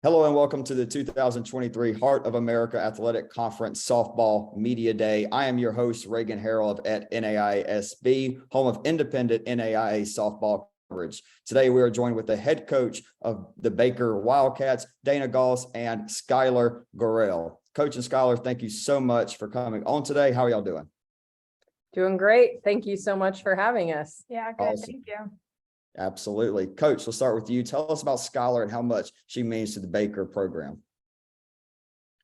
Hello and welcome to the 2023 Heart of America Athletic Conference Softball Media Day. I am your host, Reagan Harold at NAISB, home of independent NAIA softball coverage. Today, we are joined with the head coach of the Baker Wildcats, Dana Goss, and Skylar Gorell. Coach and Skylar, thank you so much for coming on today. How are y'all doing? Doing great. Thank you so much for having us. Yeah, good. Awesome. Thank you. Absolutely. Coach, let's start with you. Tell us about Skylar and how much she means to the Baker program.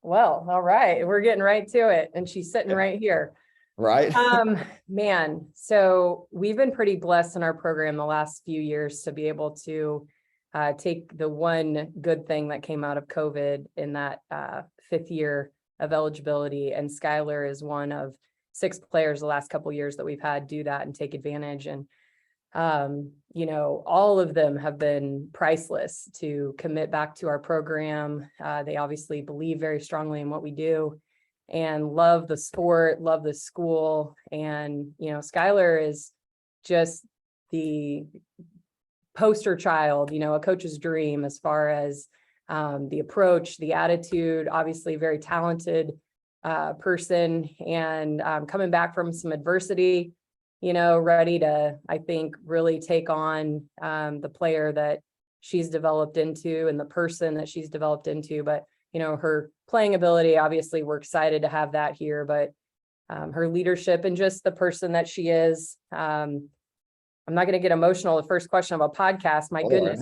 Well, all right. We're getting right to it. And she's sitting right here. Right? Man, so we've been pretty blessed in our program the last few years to be able to take the one good thing that came out of COVID in that fifth year of eligibility. And Skylar is one of 6 players the last couple of years that we've had do that and take advantage. And all of them have been priceless to commit back to our program. They obviously believe very strongly in what we do and love the sport, love the school. And, Skylar is just the poster child, a coach's dream as far as the approach, the attitude, obviously very talented person, and coming back from some adversity, ready to, I think, really take on the player that she's developed into and the person that she's developed into. But, her playing ability, obviously, we're excited to have that here, but her leadership and just the person that she is. I'm not going to get emotional. The first question of a podcast, my goodness.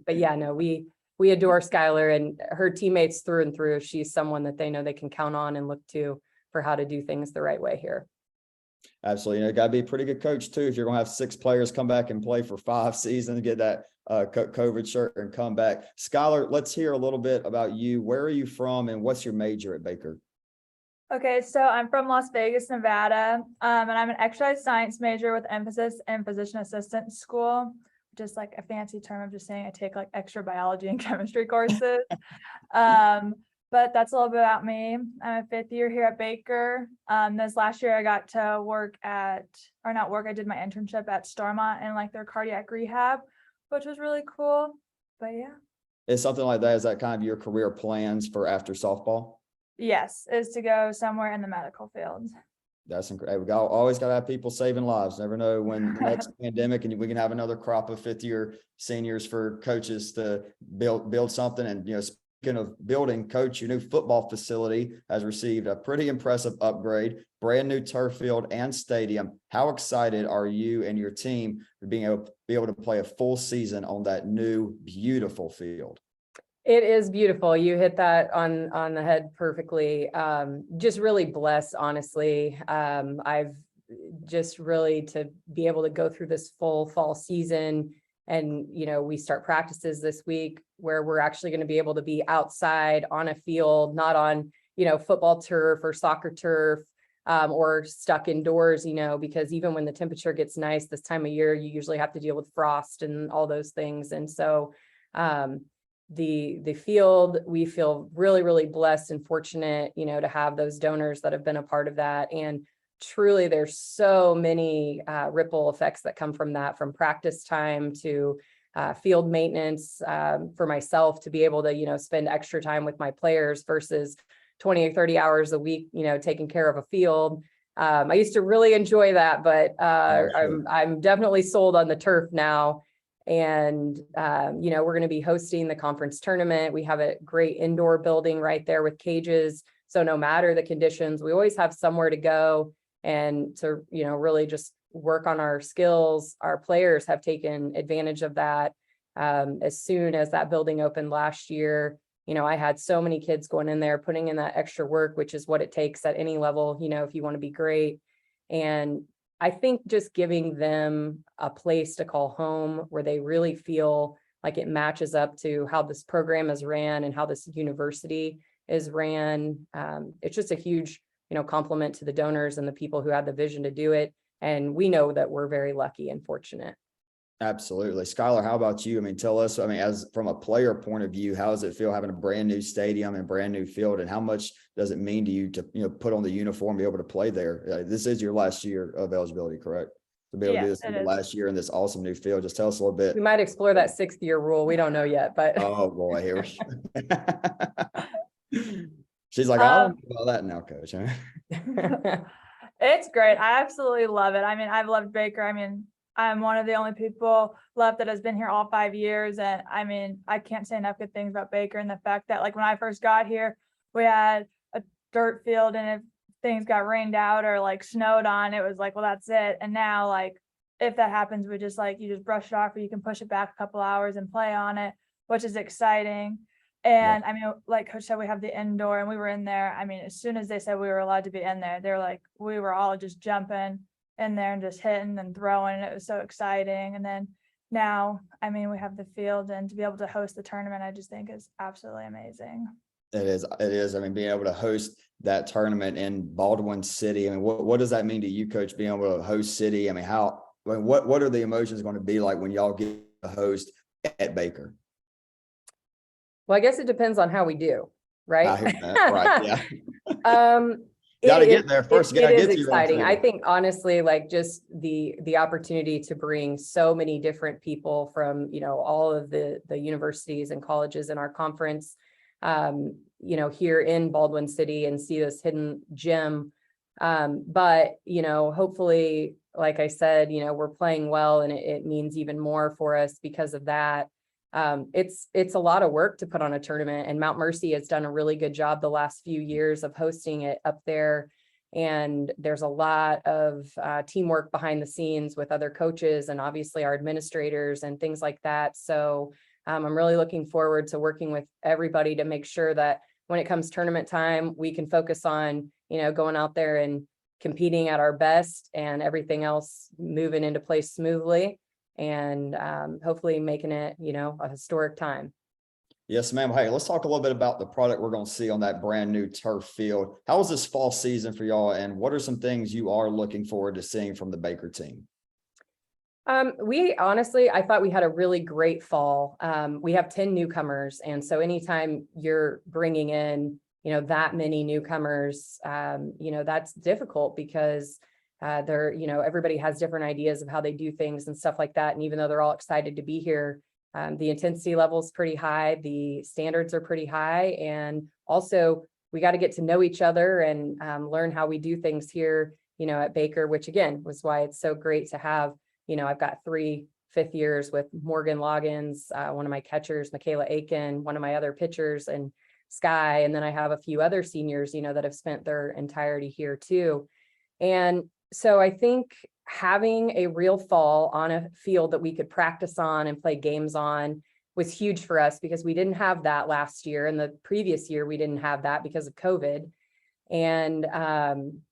But yeah, no, we adore Skylar and her teammates through and through. She's someone that they know they can count on and look to for how to do things the right way here. Absolutely. Got to be a pretty good coach too. If you're going to have 6 players come back and play for 5 seasons, get that COVID shirt and come back. Skylar, let's hear a little bit about you. Where are you from and what's your major at Baker? Okay, so I'm from Las Vegas, Nevada, and I'm an exercise science major with emphasis in physician assistant school, just like a fancy term of just saying I take like extra biology and chemistry courses. But that's a little bit about me. I'm a 5th year here at Baker. This last year I got to I did my internship at Starmont and like their cardiac rehab, which was really cool. But yeah. Is something like that, is that kind of your career plans for after softball? Yes, is to go somewhere in the medical field. That's incredible. We always got to have people saving lives. Never know when the next pandemic and we can have another crop of 5th year seniors for coaches to build something. And, speaking of building, Coach, your new football facility has received a pretty impressive upgrade, brand new turf field and stadium. How excited are you and your team for being able to play a full season on that new, beautiful field? It is beautiful. You hit that on the head perfectly. Just really blessed, honestly. I've just really to be able to go through this full fall season. And, we start practices this week where we're actually going to be able to be outside on a field, not on, football turf or soccer turf, or stuck indoors, because even when the temperature gets nice this time of year, you usually have to deal with frost and all those things. And so, the field, we feel really, really blessed and fortunate, to have those donors that have been a part of that. And truly, there's so many ripple effects that come from that, from practice time to field maintenance, for myself to be able to, spend extra time with my players versus 20 or 30 hours a week, taking care of a field. I used to really enjoy that, but I'm definitely sold on the turf now. And, we're going to be hosting the conference tournament. We have a great indoor building right there with cages. So no matter the conditions, we always have somewhere to go and to, really just work on our skills. Our players have taken advantage of that. As soon as that building opened last year, I had so many kids going in there, putting in that extra work, which is what it takes at any level, if you want to be great. And I think just giving them a place to call home where they really feel like it matches up to how this program is ran and how this university is ran. It's just a huge, compliment to the donors and the people who had the vision to do it. And we know that we're very lucky and fortunate. Absolutely. Skylar, how about you? Tell us, as from a player point of view, how does it feel having a brand new stadium and brand new field, and how much does it mean to you to, put on the uniform, be able to play there? This is your last year of eligibility, correct? to be able to do Yeah, this it in the is. last year in this awesome new field. Just tell us a little bit. We might explore that 6th-year rule. We don't know yet, but Oh, boy, here we go. She's like, I Um, don't know about that now, coach. Huh? It's great. I absolutely love it. I mean, I've loved Baker. I mean, I'm one of the only people left that has been here all 5 years. And I mean, I can't say enough good things about Baker, and the fact that like when I first got here, we had a dirt field, and if things got rained out or like snowed on, it was like, well, that's it. And now like if that happens, we just like you just brush it off, or you can push it back a couple hours and play on it, which is exciting. And I mean, like Coach said, we have the indoor, and we were in there. I mean, as soon as they said we were allowed to be in there, they're like, we were all just jumping in there and just hitting and throwing. And it was so exciting. And then now, I mean, we have the field, and to be able to host the tournament, I just think is absolutely amazing. It is. It is. I mean, being able to host that tournament in Baldwin City. I mean, what does that mean to you, coach, being able to host City? I mean, what are the emotions going to be like when y'all get to host at Baker? well, I guess it depends on how we do, right? I hear that. Right. Yeah. It Gotta get is- there first. It Gotta is get to your own exciting. I field. think honestly, like just the opportunity to bring so many different people from, all of the universities and colleges in our conference, here in Baldwin City, and see this hidden gem. But, hopefully, like I said, we're playing well, and it means even more for us because of that. It's a lot of work to put on a tournament, and Mount Mercy has done a really good job the last few years of hosting it up there. And there's a lot of teamwork behind the scenes with other coaches and obviously our administrators and things like that. So I'm really looking forward to working with everybody to make sure that when it comes tournament time, we can focus on, going out there and competing at our best, and everything else moving into place smoothly, and hopefully making it, a historic time. Yes, ma'am. Hey, let's talk a little bit about the product we're going to see on that brand new turf field. How was this fall season for y'all, and what are some things you are looking forward to seeing from the Baker team? We honestly, I thought we had a really great fall. We have 10 newcomers. And so anytime you're bringing in, that many newcomers, that's difficult because they're, everybody has different ideas of how they do things and stuff like that. And even though they're all excited to be here, the intensity level is pretty high. The standards are pretty high. And also we got to get to know each other and learn how we do things here, at Baker, which again, was why it's so great to have, I've got 3 fifth years with Morgan Loggins, one of my catchers, Michaela Aiken, one of my other pitchers, and Sky. And then I have a few other seniors, that have spent their entirety here too. And so I think having a real fall on a field that we could practice on and play games on was huge for us, because we didn't have that last year, and the previous year we didn't have that because of COVID. And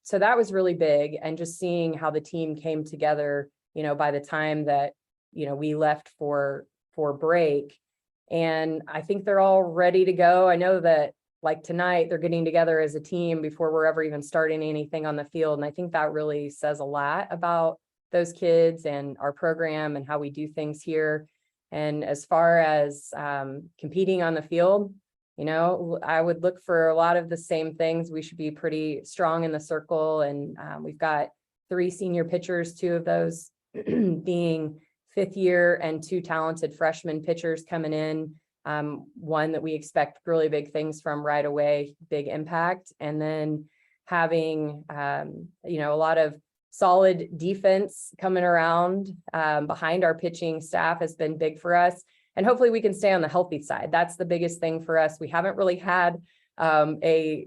so that was really big. And just seeing how the team came together, by the time that, we left for break. And I think they're all ready to go. I know that like tonight, they're getting together as a team before we're ever even starting anything on the field. And I think that really says a lot about those kids and our program and how we do things here. And as far as competing on the field, I would look for a lot of the same things. We should be pretty strong in the circle. And we've got 3 senior pitchers, 2 of those being fifth year, and 2 talented freshman pitchers coming in. One that we expect really big things from right away, big impact. And then having, a lot of solid defense coming around behind our pitching staff has been big for us. And hopefully we can stay on the healthy side. That's the biggest thing for us. We haven't really had a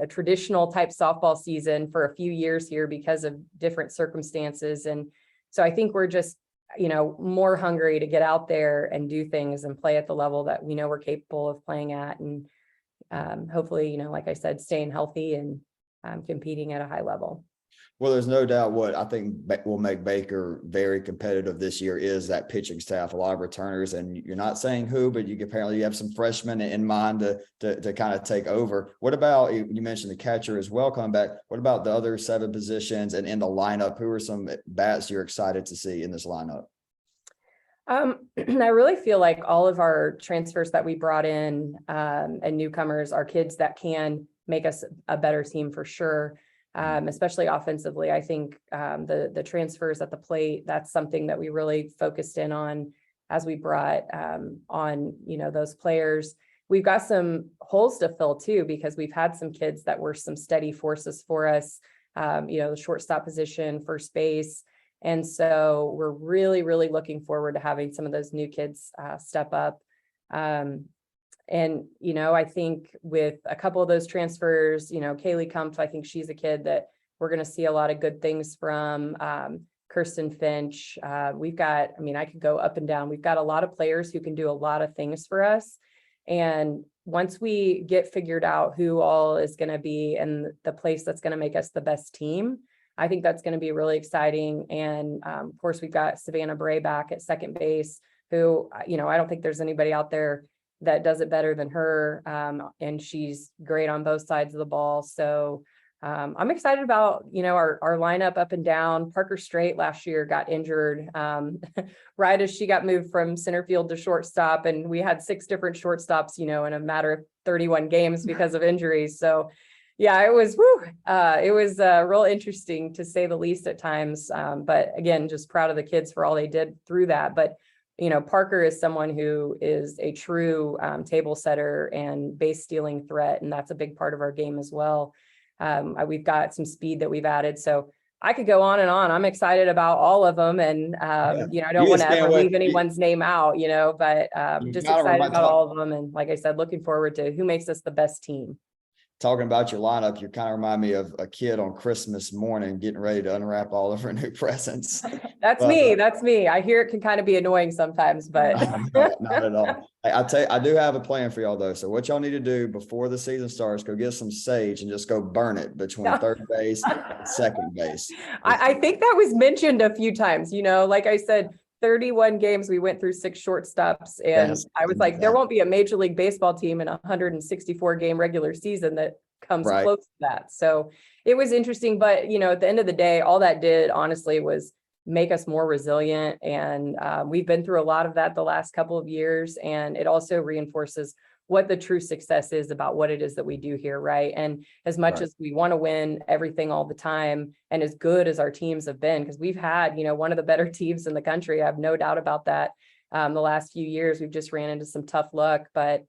traditional type softball season for a few years here because of different circumstances. And so I think we're just, more hungry to get out there and do things and play at the level that we know we're capable of playing at. And hopefully, like I said, staying healthy and competing at a high level. Well, there's no doubt what I think will make Baker very competitive this year is that pitching staff, a lot of returners, and you're not saying who, but apparently you have some freshmen in mind to kind of take over. What about, you mentioned the catcher as well coming back. What about the other 7 positions and in the lineup? Who are some bats you're excited to see in this lineup? I really feel like all of our transfers that we brought in and newcomers are kids that can make us a better team for sure. especially offensively. I think the transfers at the plate, that's something that we really focused in on as we brought on, those players. We've got some holes to fill too, because we've had some kids that were some steady forces for us, the shortstop position, first base. And so we're really, really looking forward to having some of those new kids step up. I think with a couple of those transfers, Kaylee Kumpf, I think she's a kid that we're going to see a lot of good things from. Kirsten Finch, we've got, I could go up and down. We've got a lot of players who can do a lot of things for us. And once we get figured out who all is going to be in the place that's going to make us the best team, I think that's going to be really exciting. And of course, we've got Savannah Bray back at second base, who, I don't think there's anybody out there that does it better than her. And she's great on both sides of the ball. So I'm excited about, our lineup up and down. Parker Straight last year got injured right as she got moved from center field to shortstop. And we had 6 different shortstops, in a matter of 31 games because of injuries. So yeah, it was real interesting to say the least at times. But again, just proud of the kids for all they did through that. But Parker is someone who is a true table setter and base stealing threat. And that's a big part of our game as well. We've got some speed that we've added. So I could go on and on. I'm excited about all of them. And, I don't want to ever leave anyone's name out, but just excited about all of them. And like I said, looking forward to who makes us the best team. Talking about your lineup, you kind of remind me of a kid on Christmas morning getting ready to unwrap all of her new presents. That's me. I hear it can kind of be annoying sometimes, but not at all. I do have a plan for y'all though. So what y'all need to do before the season starts, go get some sage and just go burn it between third base and second base. I think that was mentioned a few times, like I said, 31 games, we went through 6 shortstops, and yes, I was like, there won't be a Major League Baseball team in a 164 game regular season that comes close to that. So it was interesting, but at the end of the day, all that did honestly was make us more resilient. And we've been through a lot of that the last couple of years. And it also reinforces what the true success is about what it is that we do here. Right. And as much as we want to win everything all the time, and as good as our teams have been, because we've had, one of the better teams in the country, I have no doubt about that. The last few years, we've just ran into some tough luck, but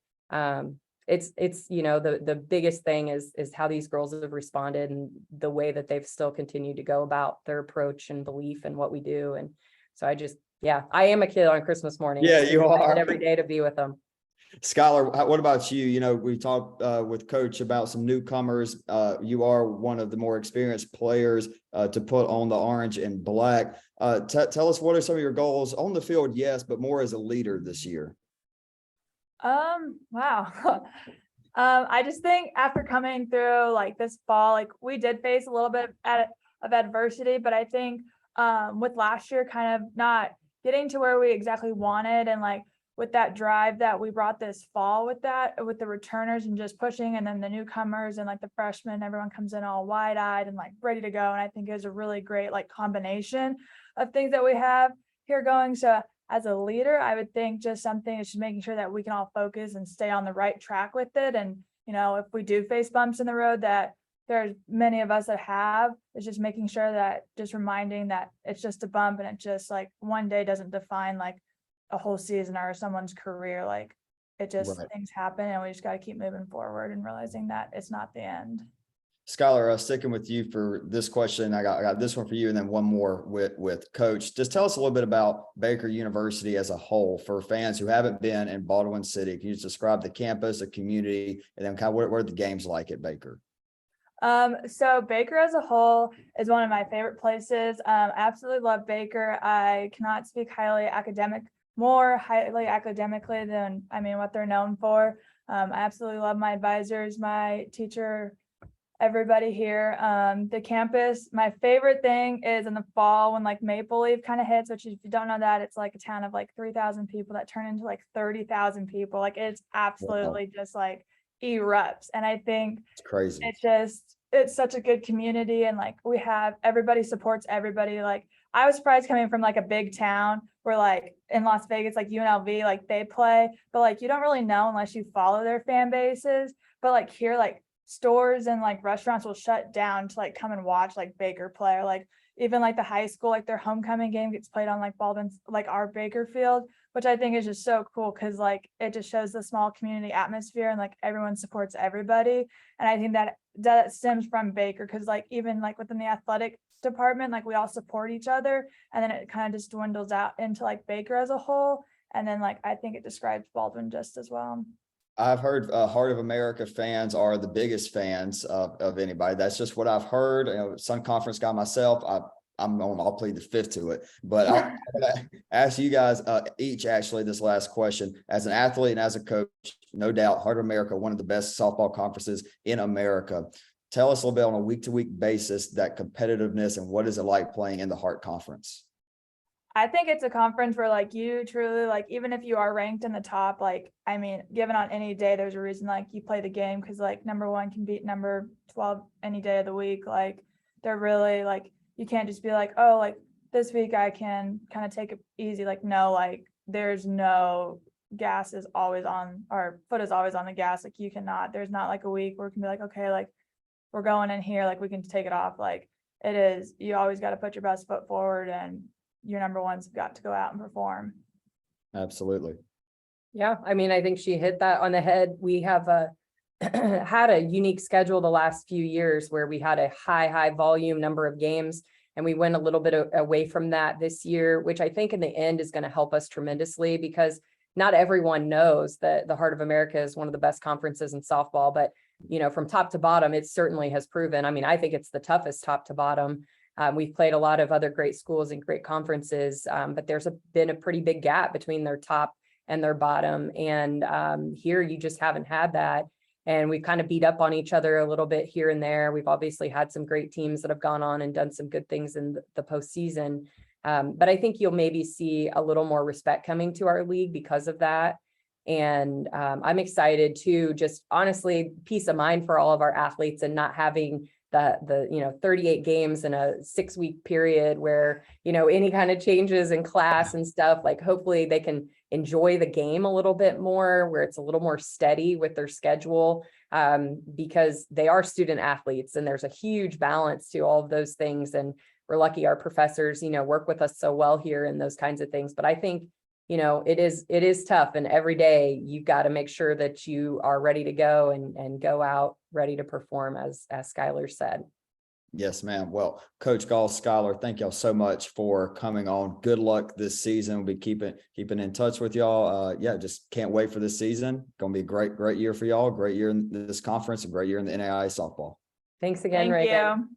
it's the biggest thing is how these girls have responded and the way that they've still continued to go about their approach and belief in what we do. And so I am a kid on Christmas morning. Yeah, you are every day to be with them. Skylar, what about you? We talked with Coach about some newcomers. You are one of the more experienced players to put on the orange and black. Tell us, what are some of your goals on the field? Yes, but more as a leader this year. Wow. I just think after coming through like this fall, like we did face a little bit of adversity, but I think with last year kind of not getting to where we exactly wanted, and like with that drive that we brought this fall with the returners and just pushing, and then the newcomers and like the freshmen, everyone comes in all wide-eyed and like ready to go. And I think it was a really great like combination of things that we have here going. So as a leader, I would think just something is just making sure that we can all focus and stay on the right track with it. And, if we do face bumps in the road that there's many of us that have, it's just making sure that just reminding that it's just a bump, and it just like one day doesn't define like a whole season or someone's career. Like it just things happen, and we just got to keep moving forward and realizing that it's not the end. Skylar, sticking with you for this question, I got this one for you, and then one more with Coach. Just tell us a little bit about Baker University as a whole for fans who haven't been in Baldwin City. Can you just describe the campus, the community, and then kind of what are the games like at Baker? So Baker as a whole is one of my favorite places. I absolutely love Baker. I cannot speak more highly academically than what they're known for. I absolutely love my advisors, my teacher, everybody here. The campus, my favorite thing is in the fall when like Maple Leaf kind of hits, which if you don't know that, it's like a town of like 3,000 people that turn into like 30,000 people. Like it's absolutely just like erupts. And I think it's crazy. It's such a good community, and like everybody supports everybody. Like I was surprised coming from like a big town where like in Las Vegas, like UNLV, like they play, but like you don't really know unless you follow their fan bases. But like here, like stores and like restaurants will shut down to like come and watch like Baker play, or like even like the high school, like their homecoming game gets played on like Baldwin's, like our Baker field, which I think is just so cool because like it just shows the small community atmosphere and like everyone supports everybody. And I think that stems from Baker, because like even like within the athletic department, like we all support each other, and then it kind of just dwindles out into like Baker as a whole. And then like I think it describes Baldwin just as well. I've heard Heart of America fans are the biggest fans of anybody. That's just what I've heard. Sun Conference guy myself. I'll plead the fifth to it. But I'm gonna ask you guys each actually this last question. As an athlete and as a coach, no doubt Heart of America, one of the best softball conferences in America. Tell us a little bit on a week-to-week basis that competitiveness and what is it like playing in the Heart Conference? I think it's a conference where like you truly, like, even if you are ranked in the top, like, I mean, given on any day, there's a reason like you play the game, because like number 1 can beat number 12 any day of the week. Like they're really like, you can't just be like, oh, like this week I can kind of take it easy. Like, no, like there's no, gas is always on, our foot is always on the gas. Like there's not like a week where it can be like, okay, like we're going in here, like we can take it off. Like it is, you always got to put your best foot forward, and your number one's got to go out and perform. Absolutely. Yeah, I mean, I think she hit that on the head. We have had a unique schedule the last few years where we had a high volume number of games, and we went a little bit away from that this year, which I think in the end is going to help us tremendously, because not everyone knows that the Heart of America is one of the best conferences in softball, but from top to bottom, it certainly has proven. I mean, I think it's the toughest top to bottom. We've played a lot of other great schools and great conferences, but there's been a pretty big gap between their top and their bottom. And here you just haven't had that. And we've kind of beat up on each other a little bit here and there. We've obviously had some great teams that have gone on and done some good things in the postseason. But I think you'll maybe see a little more respect coming to our league because of that. And I'm excited too, just honestly, peace of mind for all of our athletes, and not having the 38 games in a 6-week period where, any kind of changes in class and stuff, like hopefully they can enjoy the game a little bit more, where it's a little more steady with their schedule, because they are student athletes and there's a huge balance to all of those things. And we're lucky our professors, work with us so well here and those kinds of things. But I think, it is tough, and every day you got to make sure that you are ready to go and go out ready to perform, as Skylar said. Yes, ma'am. Well, Coach Gall, Skylar, thank y'all so much for coming on. Good luck this season. We'll be keeping in touch with y'all. Just can't wait for this season. Going to be a great year for y'all. Great year in this conference, a great year in the NAIA softball. Thanks again, Thank Reagan. you.